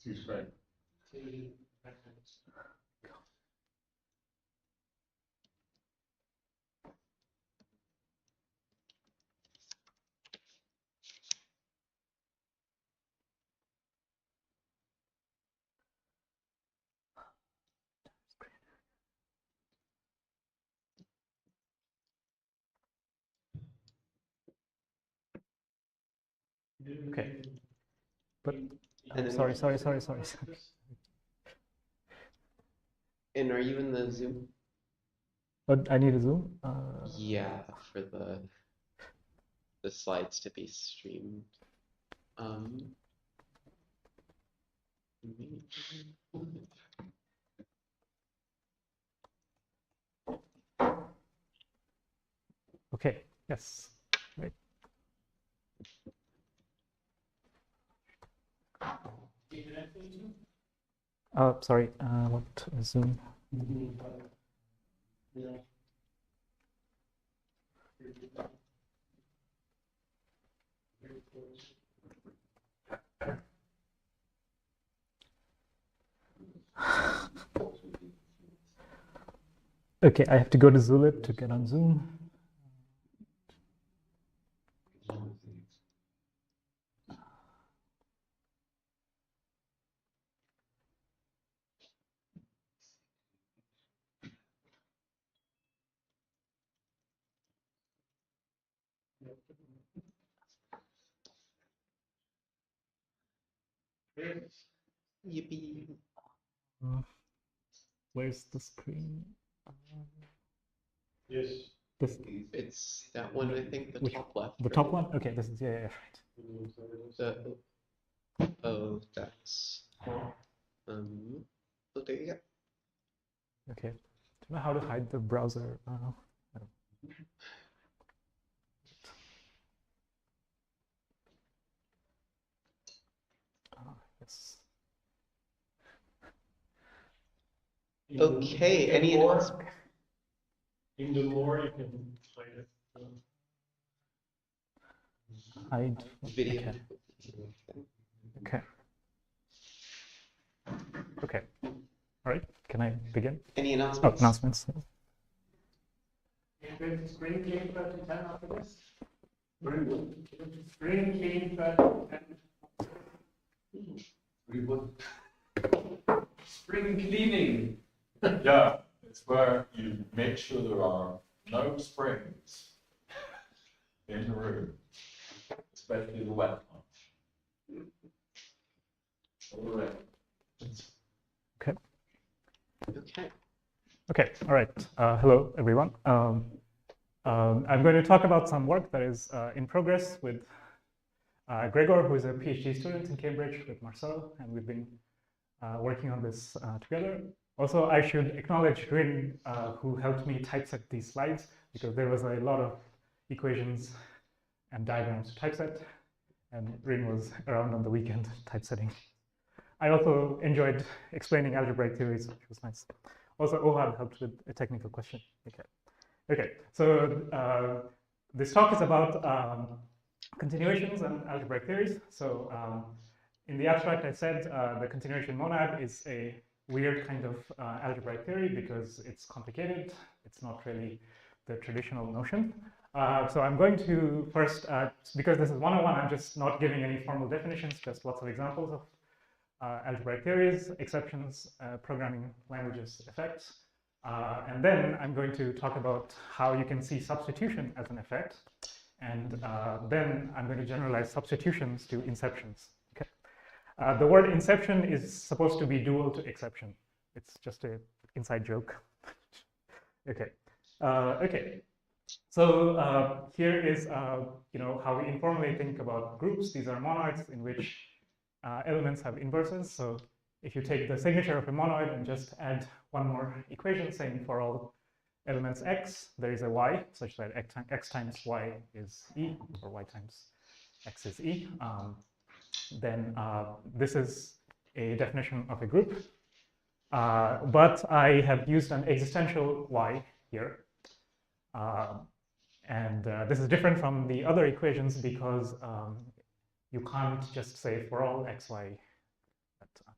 Too straight. Okay, but sorry. And are you in the Zoom? But I need a Zoom. Yeah, for the slides to be streamed. Okay. Yes. Right. Sorry. What is Zoom? Okay, I have to go to Zulip to get on Zoom. Yippee. Where's the screen? Yes. This. It's that one, I think, the top left. The top one? Okay, this is, yeah, right. Oh, that's... oh, there you go. Okay. Do you know how to hide the browser? I don't know. Yes. Okay, any announcements? In the more you can hide it. Hide Video. Okay. Okay. All right. Can I begin? Any announcements? Oh, announcements. Screen clean for 10 after this? Screen clean for 10. Spring cleaning. Yeah, it's where you make sure there are no springs in the room, especially the wet ones. All right. Okay. Okay. Okay. All right. Hello, everyone. I'm going to talk about some work that is in progress with Gregor, who is a PhD student in Cambridge, with Marcel, and we've been working on this together. Also, I should acknowledge Rin, who helped me typeset these slides, because there was a lot of equations and diagrams to typeset, and Rin was around on the weekend typesetting. I also enjoyed explaining algebraic theories, which was nice. Also, Ohad helped with a technical question. Okay. So this talk is about continuations and algebraic theories. So in the abstract, I said the continuation monad is a weird kind of algebraic theory because it's complicated. It's not really the traditional notion. So I'm going to first, because this is 101, I'm just not giving any formal definitions, just lots of examples of algebraic theories, exceptions, programming languages, effects. And then I'm going to talk about how you can see substitution as an effect. And then I'm going to generalize substitutions to inceptions. Okay. The word inception is supposed to be dual to exception. It's just an inside joke. Okay. Okay. So here is how we informally think about groups. These are monoids in which elements have inverses. So if you take the signature of a monoid and just add one more equation saying for all elements x, there is a y, such that x times y is e, or y times x is e, then this is a definition of a group. But I have used an existential y here. And this is different from the other equations because you can't just say for all x, y.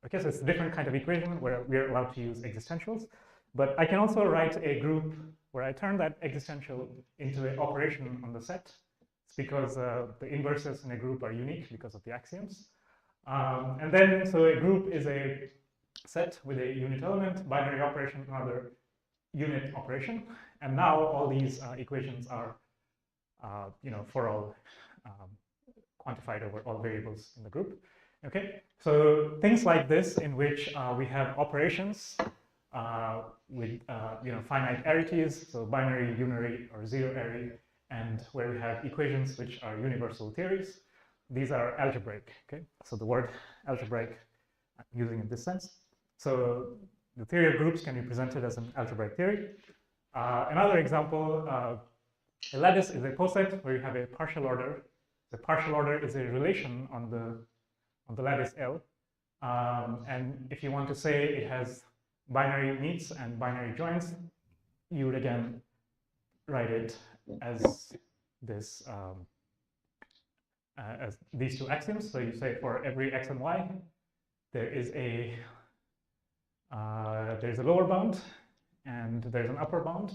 Okay, so it's a different kind of equation where we're allowed to use existentials. But I can also write a group where I turn that existential into an operation on the set. It's because the inverses in a group are unique because of the axioms. And then, so a group is a set with a unit element, binary operation, another unit operation. And now all these equations are, for all quantified over all variables in the group. Okay, so things like this in which we have operations with finite arities, so binary, unary, or zero array, and where we have equations which are universal theories. These are algebraic. Okay, so the word algebraic I'm using in this sense. So the theory of groups can be presented as an algebraic theory. Another example, a lattice is a coset where you have a partial order. The partial order is a relation on the lattice L. And if you want to say it has binary meets and binary joins, you would again write it as this as these two axioms. So you say for every x and y, there's a lower bound and there's an upper bound.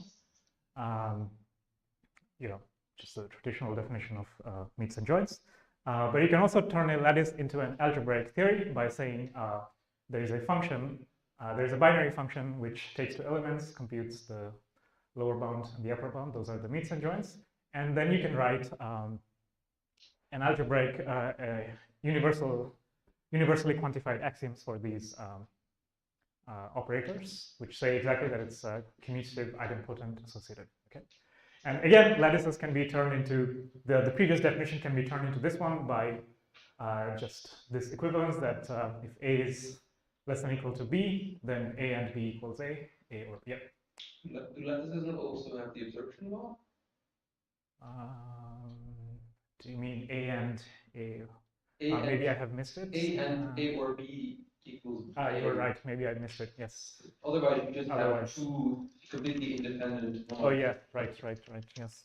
Just the traditional definition of meets and joins. But you can also turn a lattice into an algebraic theory by saying there's a function, there's a binary function which takes two elements, computes the lower bound and the upper bound. Those are the meets and joins. And then you can write an algebraic, universally quantified axioms for these operators, which say exactly that it's commutative, idempotent, associated. Okay. And again, lattices can be turned into, the previous definition can be turned into this one by just this equivalence that if A is less than or equal to B, then A and B equals A or B. Do lattices not also have the absorption law? Do you mean A and A? A Maybe I have missed it. A and A or B equals B. You were right. Maybe I missed it. Yes. Otherwise, you just Otherwise. have two completely independent. Oh yeah, right. Yes.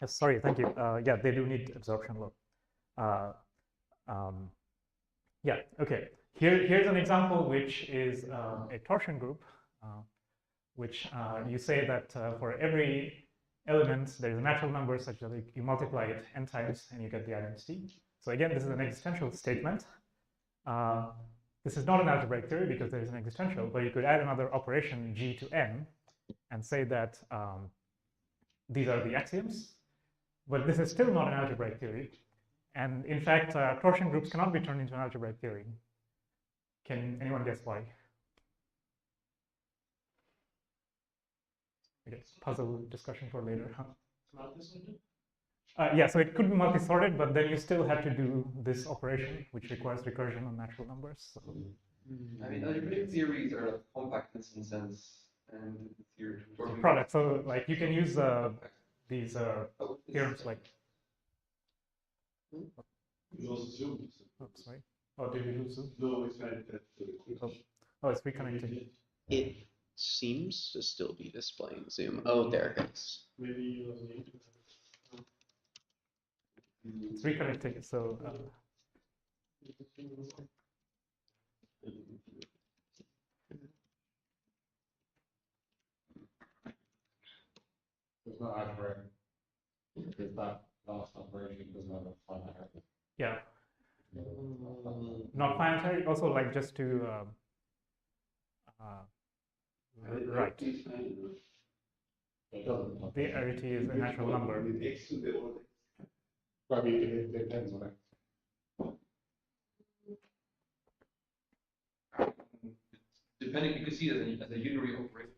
Yes. Sorry. Thank you. Yeah, they do need absorption law. Yeah. Okay. Here's an example which is a torsion group, which you say that for every element there's a natural number such that you multiply it n times and you get the identity. So again, this is an existential statement. This is not an algebraic theory because there is an existential, but you could add another operation g to n and say that these are the axioms. But this is still not an algebraic theory. And in fact, torsion groups cannot be turned into an algebraic theory. Can anyone guess why? I guess puzzle discussion for later. Yeah, so it could be multi-sorted, but then you still have to do this operation, which requires recursion on natural numbers. So. I mean, algebraic theories are like compactness in sense, and the theory of Product. So like you can use these theorems like. Oops, sorry. Oh, did we lose Zoom? No, it's not that. Oh, it's reconnecting. It seems to still be displaying Zoom. Oh, there it goes. Maybe It's reconnecting. So. It's not algebraic. Because that last operation doesn't have a finite. Yeah. Not planetary. Also, like just to right. The arity is a natural number. Probably it depends on it. depending, you can see it as a unary operation.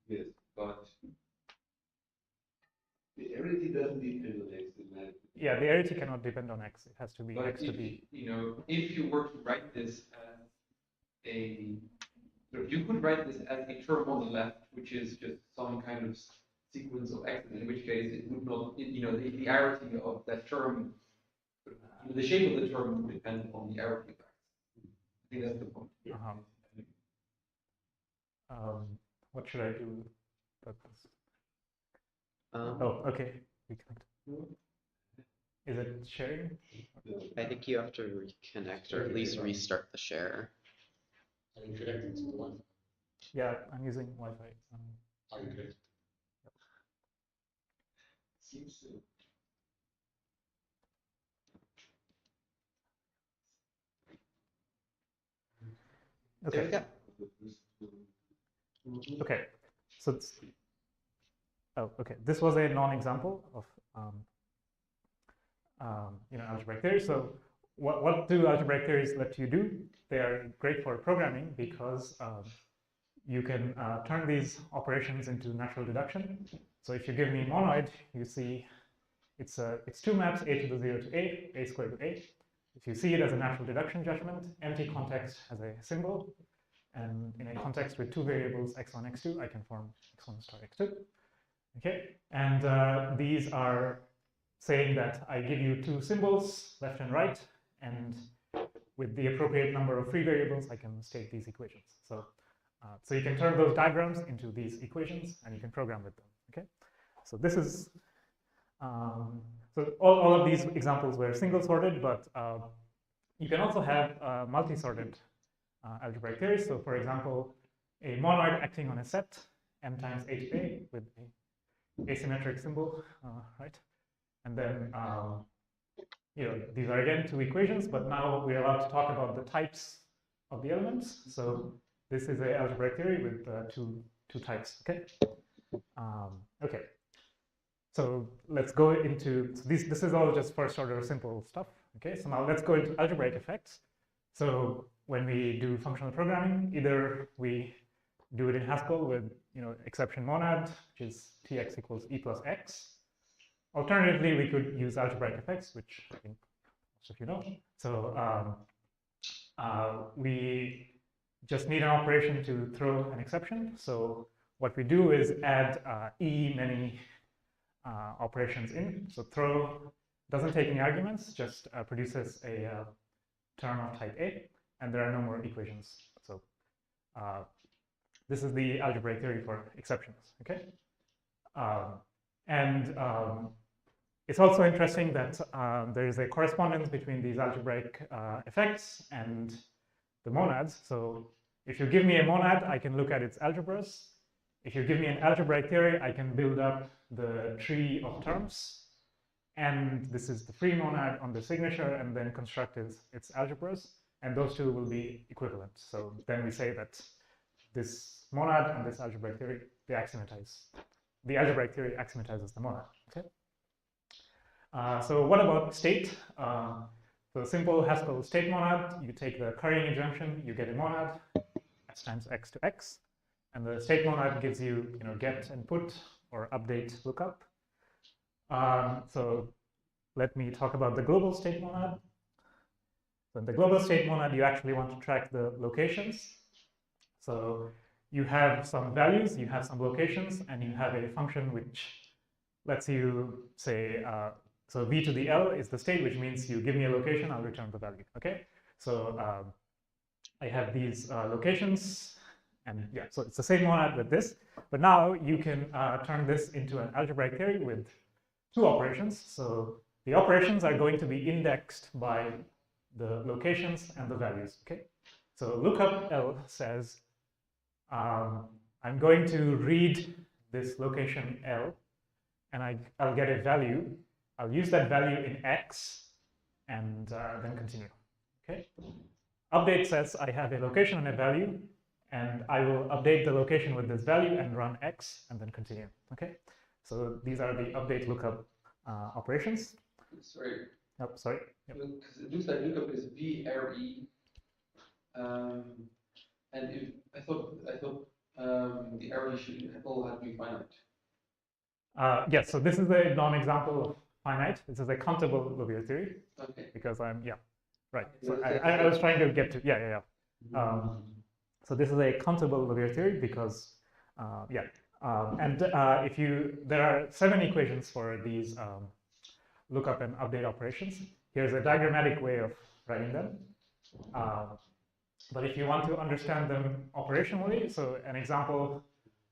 Yes. But the arity doesn't depend on x. Yeah, the arity cannot depend on x. It has to be but x to if, b. if you were to write this as you could write this as a term on the left, which is just some kind of sequence of x, in which case it would not, the arity of that term, the shape of the term would depend on the arity of x. I think that's the point. What should I do about this? Um, Oh, okay. Reconnect. Is it sharing? I think you have to reconnect or at least restart the share. Are you connected to the Wi-Fi? Yeah, I'm using Wi-Fi. Are you connected? Seems to. There Okay. we go. Okay. So okay. This was a non-example of algebraic theory. So what do algebraic theories let you do? They are great for programming because you can turn these operations into natural deduction. So if you give me monoid, you see it's two maps, a to the 0 to a squared to a. If you see it as a natural deduction judgment, empty context has a symbol, and in a context with two variables x1, x2, I can form x1 star x2. Okay, and these are saying that I give you two symbols, left and right, and with the appropriate number of free variables, I can state these equations. So you can turn those diagrams into these equations, and you can program with them. Okay, so this is so all of these examples were single sorted, but you can also have multi-sorted algebraic theories. So, for example, a monoid acting on a set m times h(a) with a asymmetric symbol, right? And then these are again two equations, but now we're allowed to talk about the types of the elements. So this is a algebraic theory with two types. Okay. Okay. So let's go into this is all just first order simple stuff. Okay. So now let's go into algebraic effects. So when we do functional programming, either we do it in Haskell with exception monad, which is tx equals e plus x. Alternatively, we could use algebraic effects, which I think most of you know. So we just need an operation to throw an exception. So what we do is add e many operations in. So throw doesn't take any arguments, just produces a term of type A, and there are no more equations. So this is the algebraic theory for exceptions. Okay, it's also interesting that there is a correspondence between these algebraic effects and the monads. So if you give me a monad, I can look at its algebras. If you give me an algebraic theory, I can build up the tree of terms. And this is the free monad on the signature, and then construct its algebras. And those two will be equivalent. So then we say that this monad and this algebraic theory, they axiomatize. The algebraic theory axiomatizes the monad. Okay. So what about state? So simple Haskell state monad, you take the currying injunction, you get a monad, s times x to x, and the state monad gives you, get and put or update lookup. So let me talk about the global state monad. So in the global state monad, you actually want to track the locations. So you have some values, you have some locations, and you have a function which lets you say, so v to the L is the state, which means you give me a location, I'll return the value. Okay, so I have these locations, and yeah, so it's the same monad with this, but now you can turn this into an algebraic theory with two operations. So the operations are going to be indexed by the locations and the values. Okay, so lookup L says I'm going to read this location L, and I'll get a value. I'll use that value in X, and then continue. Okay. Update says I have a location and a value, and I will update the location with this value and run X, and then continue. Okay. So these are the update lookup operations. Sorry. Oh, sorry. Yep. Because it looks like lookup is VRE, and if I thought the RE should all have to be finite. Yes. So this is a non-example of finite. This is a countable Liouville theory. Okay. Because right. So I was trying to get to so this is a countable Liouville theory because there are 7 equations for these lookup and update operations. Here's a diagrammatic way of writing them. But if you want to understand them operationally, so an example,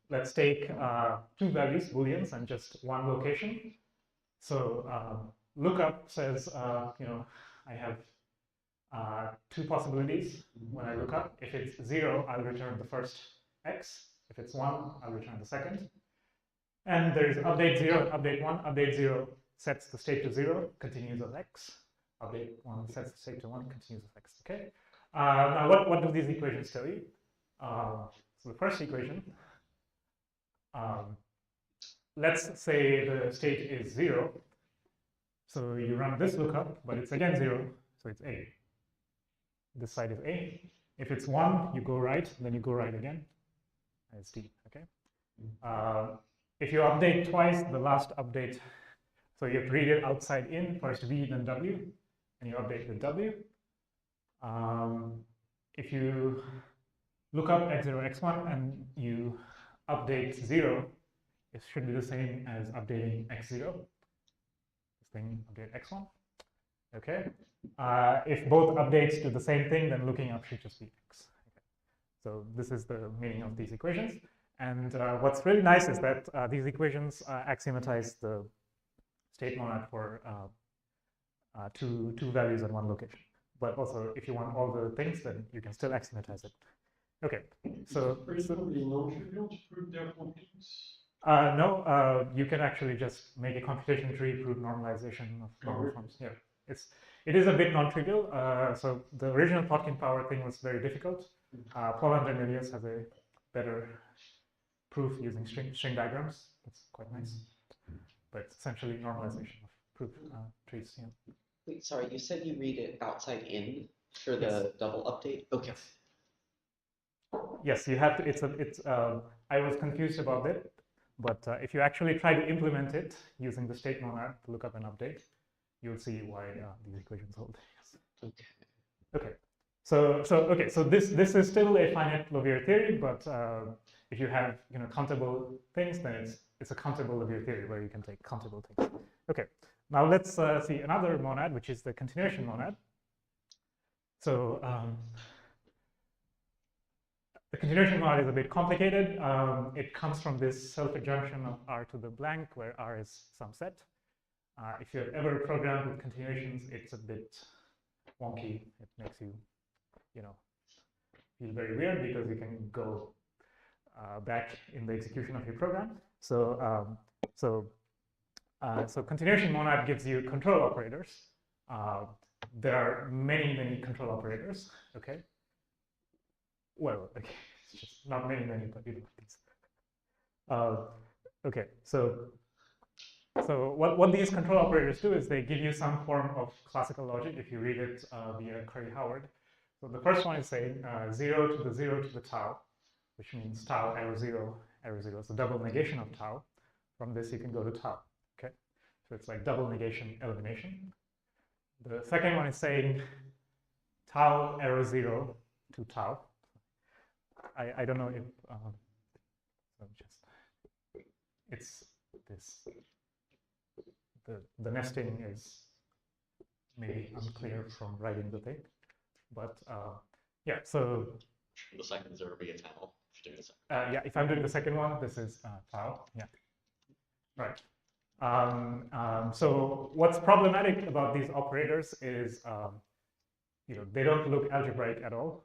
let's take 2 values, booleans, and just 1 location. So lookup says, I have two possibilities when I look up. If it's 0, I'll return the first x. If it's 1, I'll return the second. And there's update 0 and update 1. Update 0 sets the state to 0, continues as x. Update 1 sets the state to 1, continues as x. Okay. Now, what do these equations tell you? So the first equation, let's say the state is 0. So you run this lookup, but it's again 0, so it's A. This side is A. If it's 1, you go right, then you go right again. It's D, okay? If you update twice, the last update, so you have to read it outside in, first V, then W, and you update with W. If you look up x0, x1, and you update 0, it should be the same as updating x0. This thing update x1. Okay. If both updates do the same thing, then looking up should just be x. Okay. So this is the meaning of these equations. And what's really nice is that these equations axiomatize the state monad for two values at one location. But also, if you want all the things, then you can still axiomatize it. Okay, so Reasonably non-trivial to prove their completeness. no, you can actually just make a computation tree, prove normalization of normal forms. Yeah, it is a bit non-trivial. So the original Plotkin power thing was very difficult. Paul and Danielius has a better proof using string diagrams. That's quite nice. But it's essentially normalization of proof trees. Yeah. Wait, sorry, you said you read it outside in for the double update? Okay. Yes, you have to. I was confused about it, but if you actually try to implement it using the state monad to look up an update, you'll see why these equations hold. Yes. Okay. So this is still a finite Liouville theory, but if you have countable things, then it's a countable Liouville theory where you can take countable things. Okay. Now let's see another monad, which is the continuation monad. So the continuation monad is a bit complicated. It comes from this self-adjunction of R to the blank, where R is some set. If you have ever programmed with continuations, it's a bit wonky. It makes you, feel very weird because you can go back in the execution of your program. So continuation monad gives you control operators. There are many control operators. Okay. Well, okay, it's just not many, but these. Okay, so what these control operators do is they give you some form of classical logic if you read it via Curry-Howard. So the first one is saying 0 to the 0 to the tau, which means tau arrow 0, arrow 0. So double negation of tau. From this, you can go to tau. Okay, so it's like double negation elimination. The second one is saying tau arrow 0 to tau. I don't know if so just it's this the nesting is maybe unclear from writing the thing, but yeah. So the second is there will be a tau. If you're doing the second. Yeah, if I'm doing the second one, this is tau. Yeah, right. So what's problematic about these operators is they don't look algebraic at all.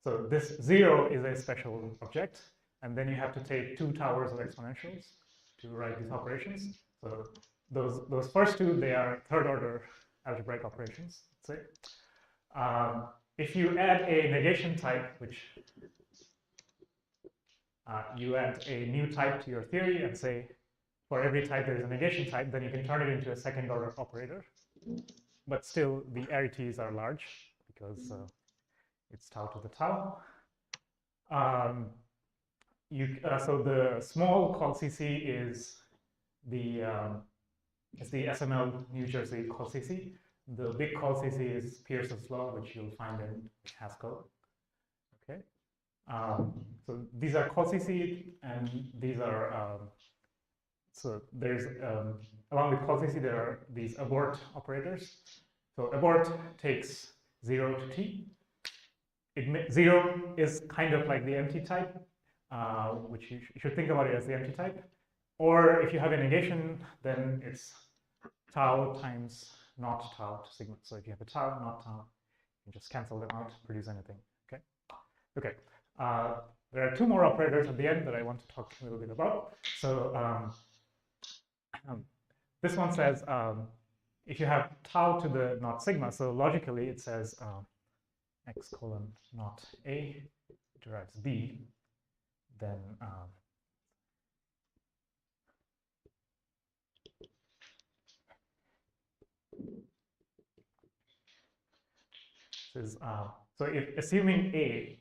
So this 0 is a special object, and then you have to take 2 towers of exponentials to write these operations. So those first two, they are third-order algebraic operations, let's say. If you add a negation type, which you add a new type to your theory and say, for every type there is a negation type, then you can turn it into a second-order operator. But still, the arities are large because it's tau to the tau. So the small call CC is the SML New Jersey call CC. The big call CC is Pearson's law, which you'll find in Haskell. Okay. So these are call CC, and these are so there's along with call CC there are these abort operators. So abort takes 0 to t. 0 is kind of like the empty type, which you should think about it as the empty type. Or if you have a negation, then it's tau times not tau to sigma. So if you have a tau, not tau, you just cancel them out, produce anything. Okay. Okay. There are two more operators at the end that I want to talk a little bit about. So this one says if you have tau to the not sigma, so logically it says x colon not a derives b, then says so if assuming a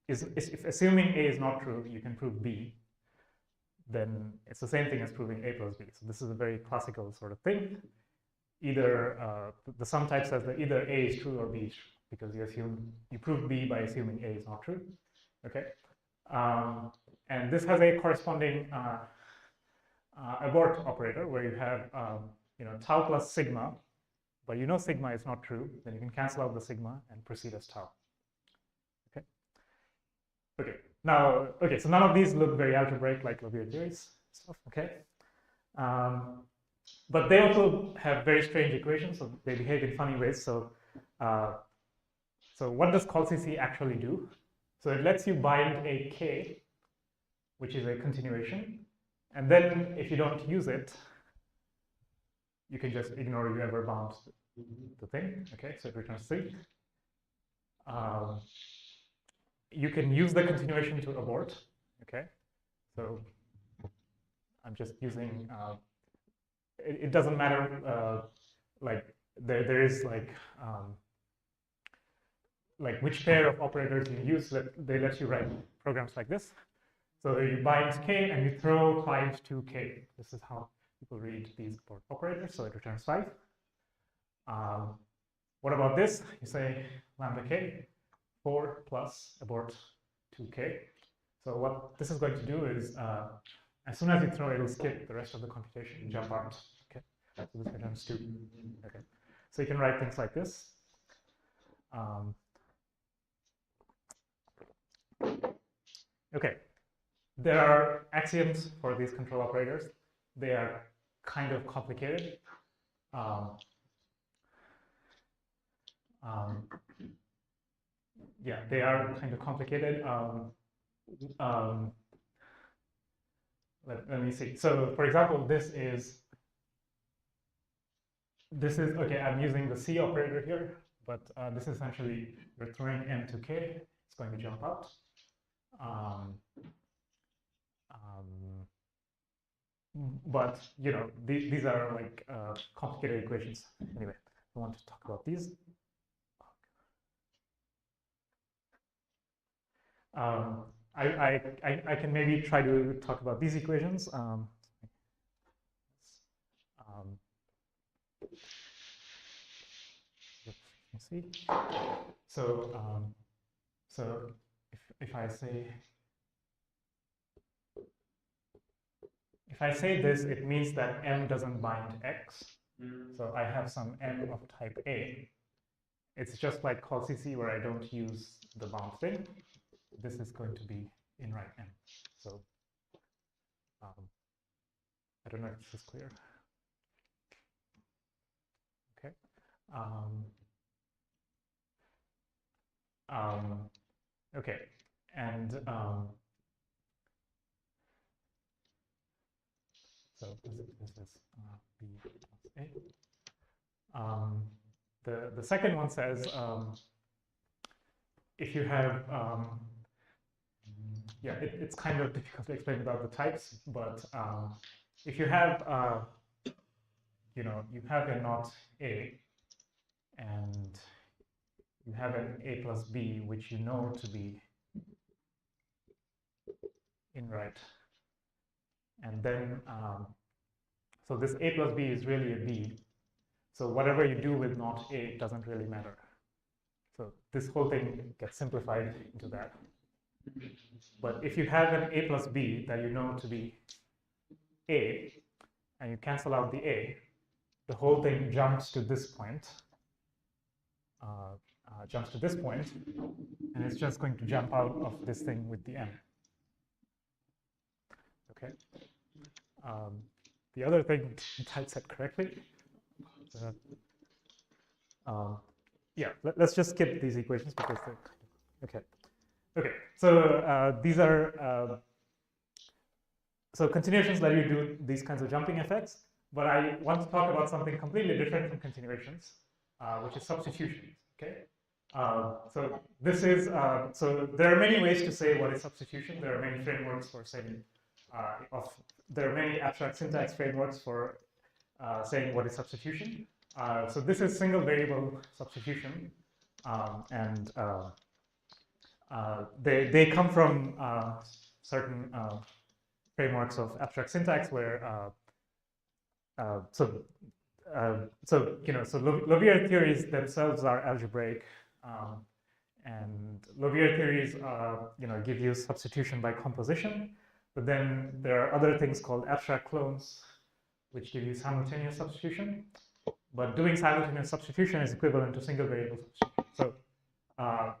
if assuming a is not true, you can prove b, then it's the same thing as proving a plus b. So this is a very classical sort of thing. Either the sum type says that either a is true or b is true, because you prove b by assuming a is not true. Okay, and this has a corresponding abort operator where you have tau plus sigma, but you know sigma is not true. Then you can cancel out the sigma and proceed as tau. Okay. Okay. Now, okay. So none of these look very algebraic like Liouville theories stuff. Okay. But they also have very strange equations, so they behave in funny ways. So, so what does call-CC actually do? So it lets you bind a k, which is a continuation, and then if you don't use it, you can just ignore you ever bound the thing. Okay, so it returns 3. You can use the continuation to abort. Okay, so I'm just using. It doesn't matter. Like there is like which pair of operators you use. They let you write programs like this. So you bind k and you throw client to k. This is how people read these abort operators. So it returns 5. What about this? You say lambda k 4 plus abort 2k. So what this is going to do is as soon as you throw it, it'll skip the rest of the computation and jump out. Okay, so this returns 2. Okay, so you can write things like this. Okay, there are axioms for these control operators. They are kind of complicated. Yeah, they are kind of complicated. Let me see. So, for example, this is okay. I'm using the C operator here, but this is essentially you're throwing m to k. It's going to jump out. But these are like complicated equations. Anyway, I want to talk about these. I can maybe try to talk about these equations. Let's see. So so if I say this, it means that m doesn't bind x. So I have some m of type A. It's just like call-CC where I don't use the bound thing. This is going to be in right m. So I don't know if this is clear. Okay. Okay, and so this is b plus a. The second one says if you have yeah, it's kind of difficult to explain without the types, but if you have you have a not a and you have an a plus b which you know to be in right, and then so this a plus b is really a b, so whatever you do with not a doesn't really matter. So this whole thing gets simplified into that. But if you have an a plus b that you know to be a, and you cancel out the a, the whole thing jumps to this point, and it's just going to jump out of this thing with the m. Okay. The other thing, to typeset correctly, yeah, let's just skip these equations because they're okay. Okay, so these are so continuations let you do these kinds of jumping effects, but I want to talk about something completely different from continuations, which is substitutions. Okay, so this is so there are many ways to say what is substitution. There are many frameworks for saying there are many abstract syntax frameworks for saying what is substitution. So this is single variable substitution, and they come from certain frameworks of abstract syntax where so Liouville theories themselves are algebraic, and Liouville theories give you substitution by composition, but then there are other things called abstract clones which give you simultaneous substitution, but doing simultaneous substitution is equivalent to single variable substitution. So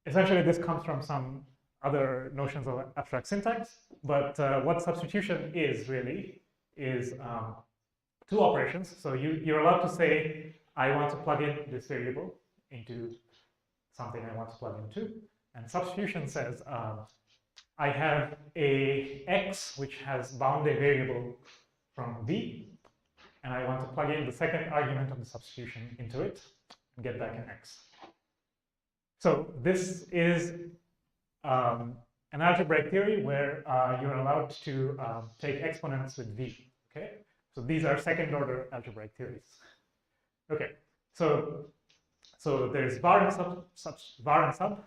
essentially this comes from some other notions of abstract syntax, but what substitution is really is two operations. So you're allowed to say, I want to plug in this variable into something I want to plug into. And substitution says, I have a x which has bound a variable from v, and I want to plug in the second argument of the substitution into it and get back an x. So this is an algebraic theory where you're allowed to take exponents with v. Okay, so these are second-order algebraic theories. Okay, so there's var and sub,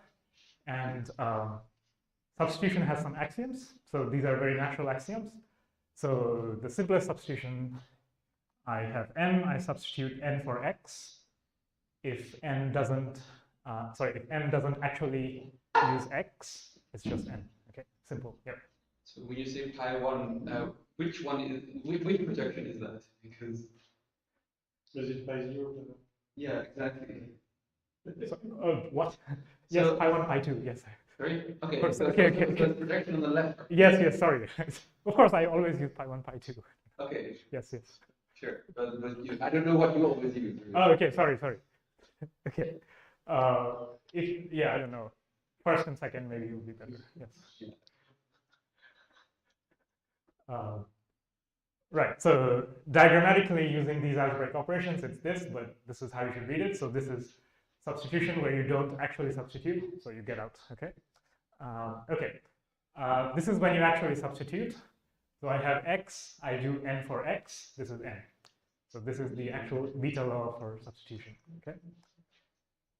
and substitution has some axioms. So these are very natural axioms. So the simplest substitution, I have n, I substitute n for x. If n doesn't, if n doesn't actually use x, it's just n. Okay, simple. Yeah. So when you say pi1, which one is which projection is that? Because Is it by 0? yeah, exactly. So, what? Yes, So, pi1, pi2. Yes. Sorry. Okay. Course, So, okay, so okay, okay. the projection on the left. Yes. Sorry. Of course, I always use pi1, pi2. Okay. Yes. Sure. But I don't know what you always use. Oh, okay. Sorry. Okay. I don't know. First and second maybe would be better. Yes. Right. So diagrammatically, using these algebraic operations, it's this, but this is how you should read it. So this is substitution where you don't actually substitute, so you get out. Okay. This is when you actually substitute. So I have x, I do n for x, this is n. So this is the actual beta law for substitution. Okay.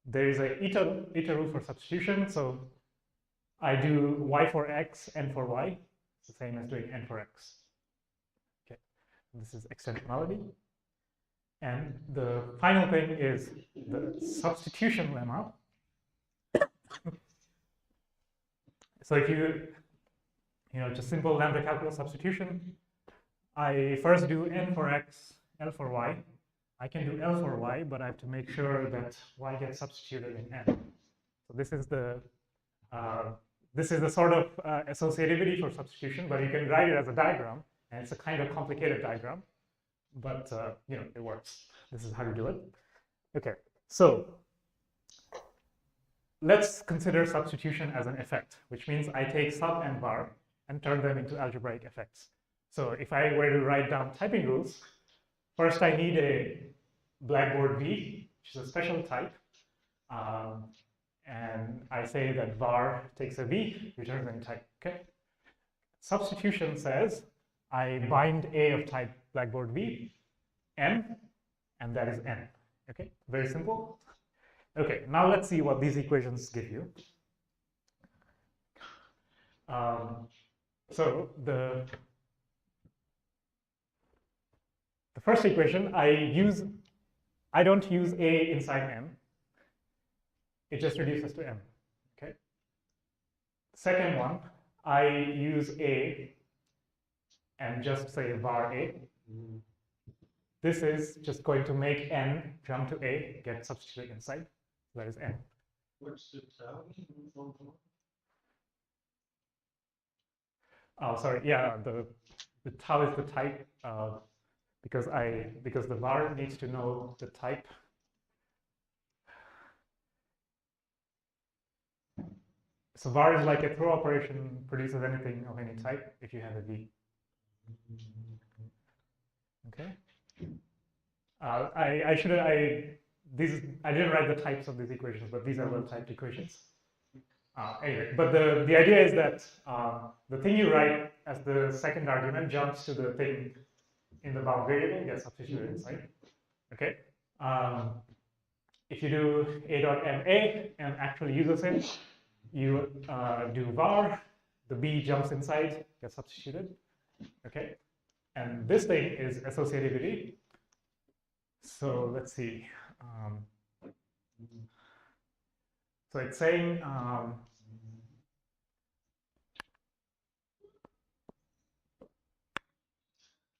There is a eta rule for substitution. So I do y for x, n for y. It's the same as doing n for x. Okay. This is extensionality. And the final thing is the substitution lemma. So if you just simple lambda calculus substitution, I first do n for x, l for y. I can do L for y, but I have to make sure that y gets substituted in n. So this is the sort of associativity for substitution, but you can write it as a diagram, and it's a kind of complicated diagram, but it works. This is how you do it. Okay, so let's consider substitution as an effect, which means I take sub and var and turn them into algebraic effects. So if I were to write down typing rules, first I need a Blackboard V, which is a special type. And I say that var takes a V, returns any type. Okay. Substitution says I bind a of type Blackboard V, n, and that is n. Okay, very simple. Okay, now let's see what these equations give you. So the first equation, I don't use a inside n. It just reduces to m. Okay. Second one, I use a and just say var a. This is just going to make n jump to a, get substituted inside. That is n. What's the tau? Oh, sorry. Yeah, the tau is the type. because the var needs to know the type. So var is like a throw operation, produces anything of any type if you have a v. Okay. I didn't write the types of these equations, but these are well-typed equations. Anyway, but the idea is that the thing you write as the second argument jumps to the thing in the bound variable, gets substituted inside. Okay. If you do a.ma and actually uses it, you do var, the b jumps inside, gets substituted. Okay. And this thing is associativity. So let's see. So it's saying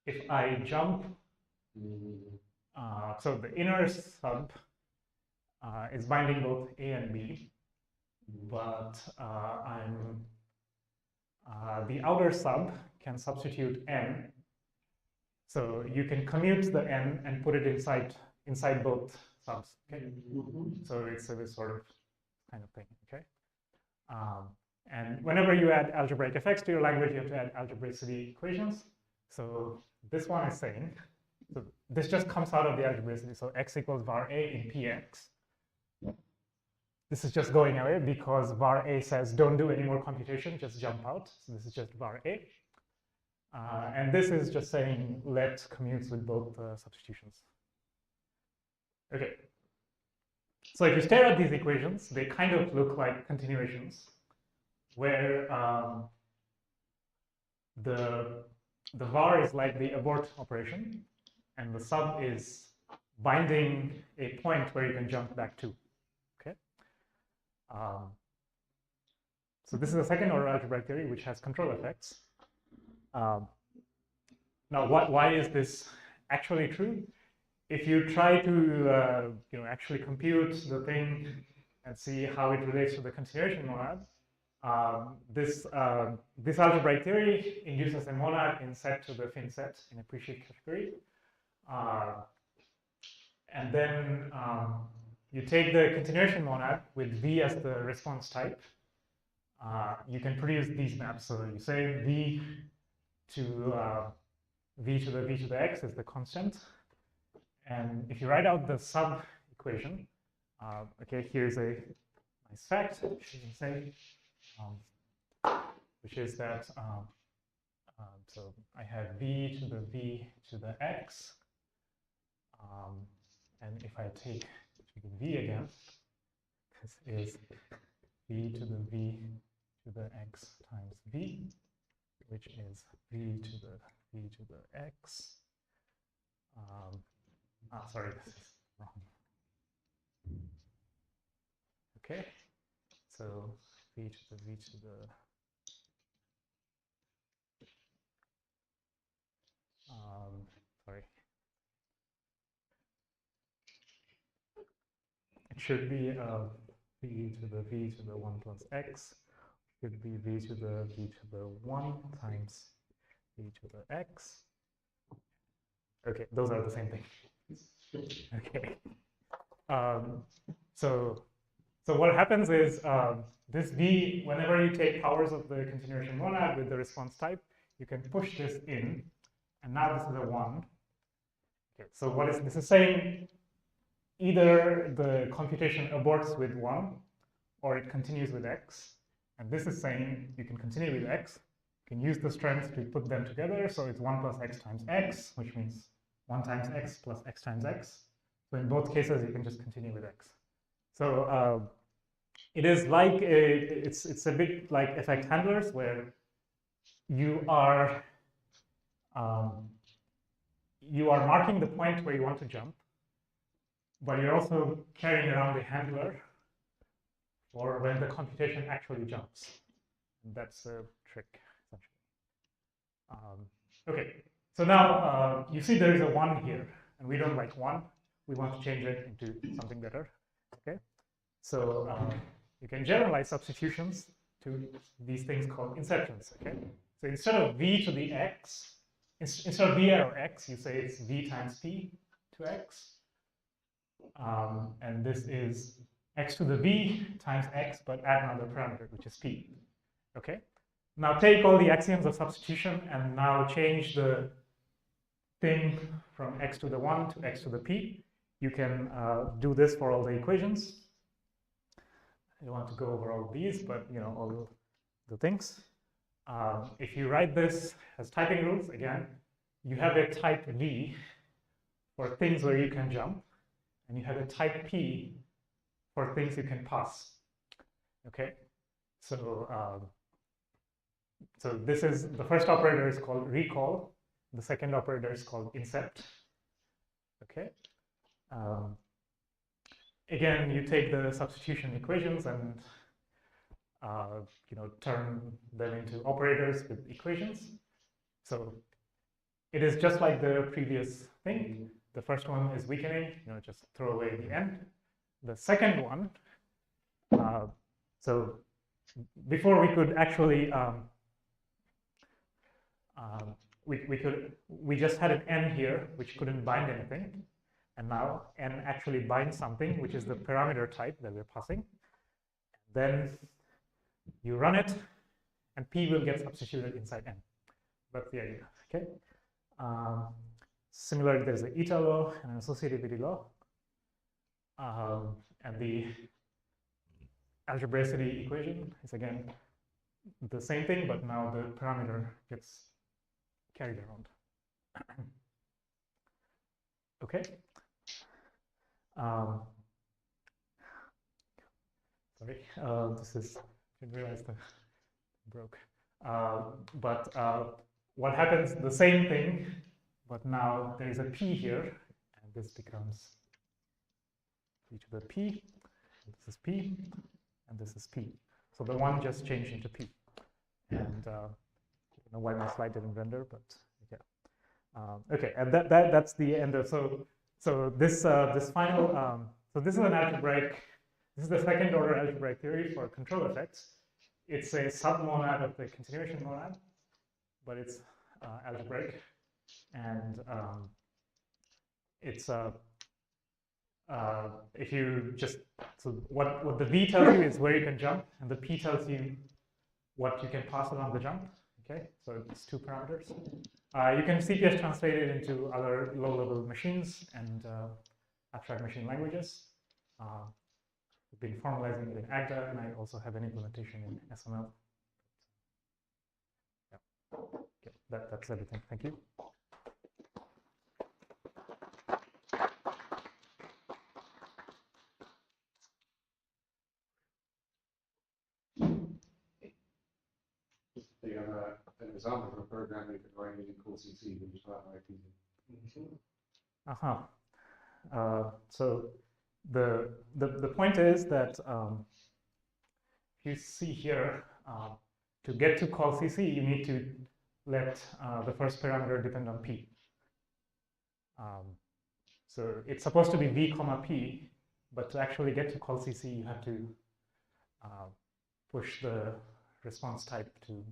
if I jump, so the inner sub is binding both A and B, but the outer sub can substitute n. So you can commute the n and put it inside both subs. Okay, so it's this sort of kind of thing. Okay, and whenever you add algebraic effects to your language, you have to add algebraicity equations. So this one is saying, so this just comes out of the algebraicity. So x equals var a in px. This is just going away because var a says don't do any more computation, just jump out. So this is just var a. And this is just saying let commutes with both substitutions. Okay. So if you stare at these equations, they kind of look like continuations where the var is like the abort operation and the sub is binding a point where you can jump back to. Okay. So this is a second order algebraic theory which has control effects. Now, why is this actually true? If you try to actually compute the thing and see how it relates to the continuation monad, this algebraic theory induces a monad in set to the fin set in appreciate category. And then you take the continuation monad with V as the response type. You can produce these maps. So you say V to V to the x is the constant. And if you write out the sub equation, okay, here's a nice fact, which is that so I have v to the x, and if I take v again, this is v to the x times v, which is v to the x. Sorry, this is wrong. Okay, so v to the sorry. It should be v to the 1 plus x. Should be v to the 1 times v to the x. Okay, those are the same thing. Okay. So what happens is this v, whenever you take powers of the continuation monad with the response type, you can push this in, and now this is a 1. Okay, so what is this is saying? Either the computation aborts with 1, or it continues with x. And this is saying you can continue with x. You can use the strength to put them together. So it's 1 plus x times x, which means 1 times x plus x times x. So in both cases, you can just continue with x. So it is like it's a bit like effect handlers, where you are marking the point where you want to jump, but you're also carrying around a handler for when the computation actually jumps. And that's the trick, essentially. Okay, so now you see there is a 1 here, and we don't like 1. We want to change it into something better. Okay, so you can generalize substitutions to these things called inceptions. Okay, so instead of v to the x, instead of v arrow x, you say it's v times p to x. And this is x to the v times x, but add another parameter, which is p. Okay? Now take all the axioms of substitution and now change the thing from x to the 1 to x to the p. You can do this for all the equations. I don't want to go over all these, but all the things. If you write this as typing rules, again, you have a type v for things where you can jump, and you have a type p for things you can pass. Okay, so so this is the first operator is called recall. The second operator is called incept. Okay. Again, you take the substitution equations and turn them into operators with equations. So it is just like the previous thing. The first one is weakening. Just throw away the end. The second one. So before we could actually we just had an n here which couldn't bind anything, and now n actually binds something, which is the parameter type that we're passing. Then you run it, and p will get substituted inside n. That's the idea. Okay. Similarly, there's the eta law and an associativity law, and the algebraicity equation is again the same thing, but now the parameter gets carried around. Okay. Sorry, this is, I didn't realize that broke. What happens, the same thing, but now there is a p here, and this becomes e to the p, and this is p, and this is p. So the one just changed into p. And I don't know why my slide didn't render, but yeah. Okay, and that's the end of, so this final, so this is an algebraic, this is the second order algebraic theory for control effects. It's a submonad of the continuation monad, but it's algebraic, and it's if you just, so what the v tells you is where you can jump, and the p tells you what you can pass along the jump. Okay, so it's two parameters. You can CPS translate it into other low-level machines and abstract machine languages. We've been formalizing it in Agda, and I also have an implementation in SML. Yeah. Okay, that's everything. Thank you. Do you have an example of a program you could write using core CC when you start writing? So the point is that you see here, to get to call CC, you need to let the first parameter depend on p. So it's supposed to be v comma p, but to actually get to call CC, you have to push the response type to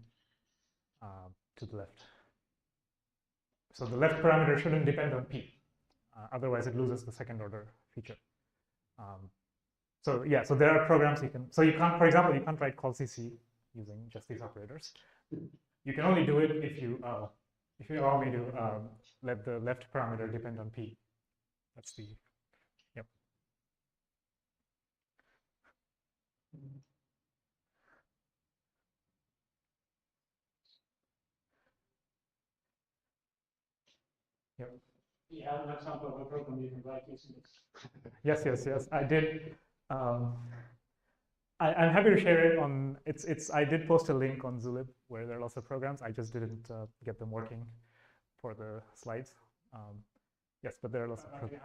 the left. So the left parameter shouldn't depend on p. Otherwise, it loses the second order feature. So yeah, so there are programs you can, so you can't, for example, you can't write call CC using just these operators. You can only do it if you allow me to let the left parameter depend on p. That's the, yep. Yep. You have an example of a program you can write using this? Yes, I did. I'm happy to share it on, I did post a link on Zulib where there are lots of programs. I just didn't get them working for the slides. Yes, but there are lots of programs.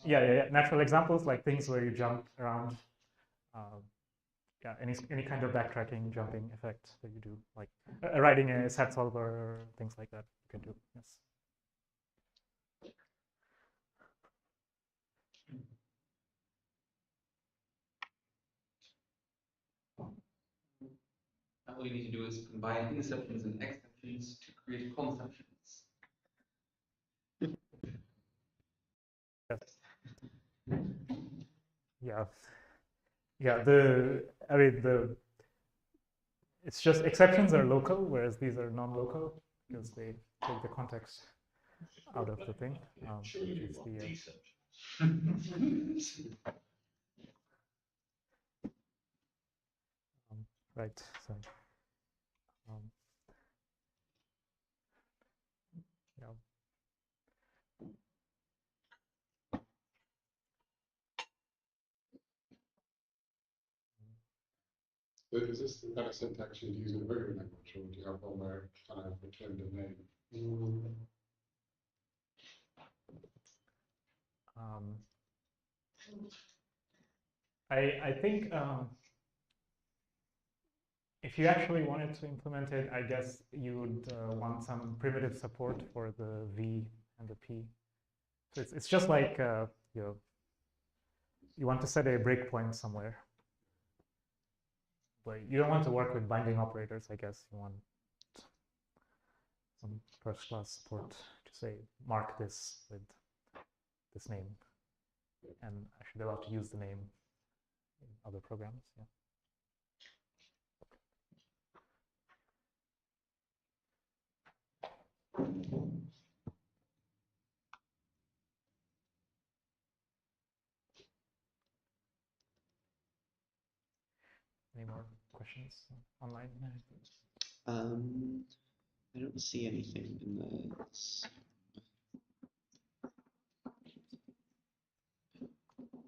Yeah, natural examples, like things where you jump around. Yeah, any kind of backtracking, jumping effect that you do, like writing a set solver, things like that you can do, yes. All you need to do is combine inceptions and exceptions to create conceptions. Yeah. Yeah, it's just exceptions are local, whereas these are non-local because they take the context out of the thing. Sure you Which is want the, Deceptions. right, so, yeah. So is this the kind of syntax you'd use in a programming language, or do you have one where it kind of returned a name? I think if you actually wanted to implement it, I guess you would want some primitive support for the V and the P. So it's just like you want to set a breakpoint somewhere, but you don't want to work with binding operators. I guess you want some first-class support to say mark this with this name, and I should be allowed to use the name in other programs. Yeah. Any more questions online? I don't see anything in the.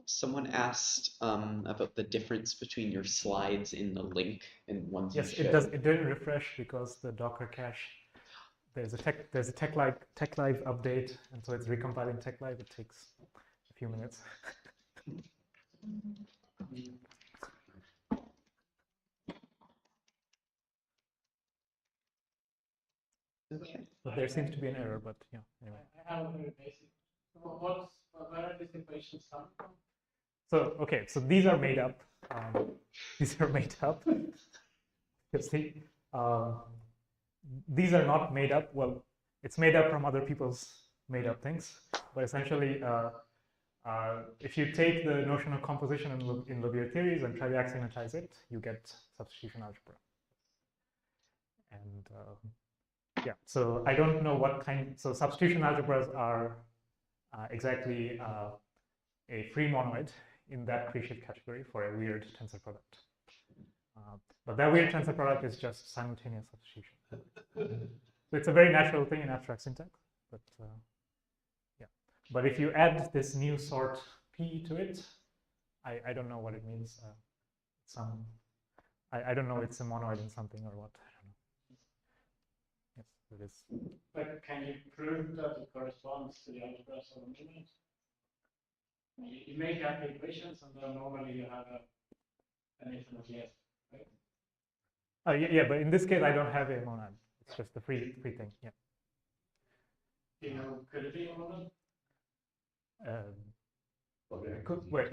Someone asked about the difference between your slides in the link and ones Yes, you it does. showed. It didn't refresh because the Docker cache. There's a TechLive update, and so it's recompiling TechLive. It takes a few minutes. Okay. But there seems to be an error, but yeah, anyway. I have a very basic. Where are these equations coming from? So, okay, so these are made up. These are made up. You see, these are not made up. Well, it's made up from other people's made up things. But essentially, if you take the notion of composition in Levier theories and try to axiommatize it, you get substitution algebra. And yeah, so I don't know what kind. So substitution algebras are exactly a free monoid in that free-shift category for a weird tensor product. But that weird tensor product is just simultaneous substitution. So it's a very natural thing in abstract syntax, but yeah. But if you add this new sort P to it, I don't know what it means. I don't know it's a monoid in something or what. I don't know. Yes, it is. But can you prove that it corresponds to the algebras of a monoid? You make up equations, and then normally you have an infinite yes, right? Oh yeah, but in this case, I don't have a monad. It's just the free thing. Yeah. Do you know, could it be a monad? Well,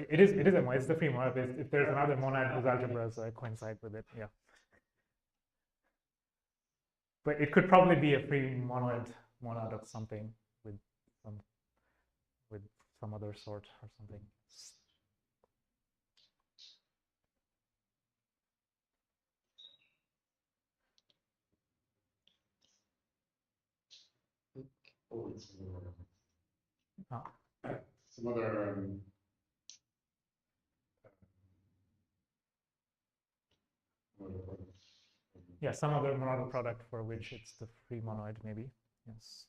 it is a monad. It's the free monad. If there's another monad whose algebras coincide with it, yeah. But it could probably be a free monad of something with some other sort or something. Or Oh. some other Yeah, some other monadal product for which it's the free monoid, maybe. Yes.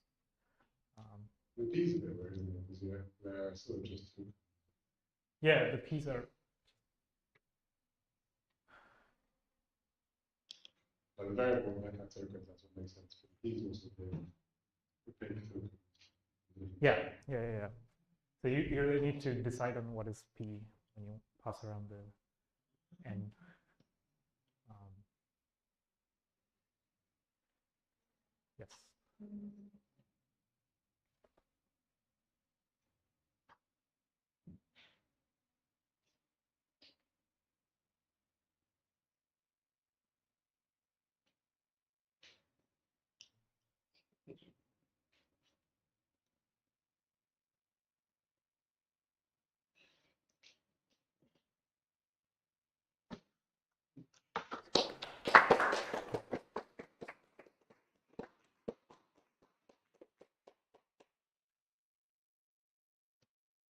the P's a bit weird, isn't it? Because they're sort of just. Yeah, the P's are. But the variable meta tokens, that's what makes sense. But the P's also the big token. Yeah. So you really need to decide on what is P when you pass around the N. Yes.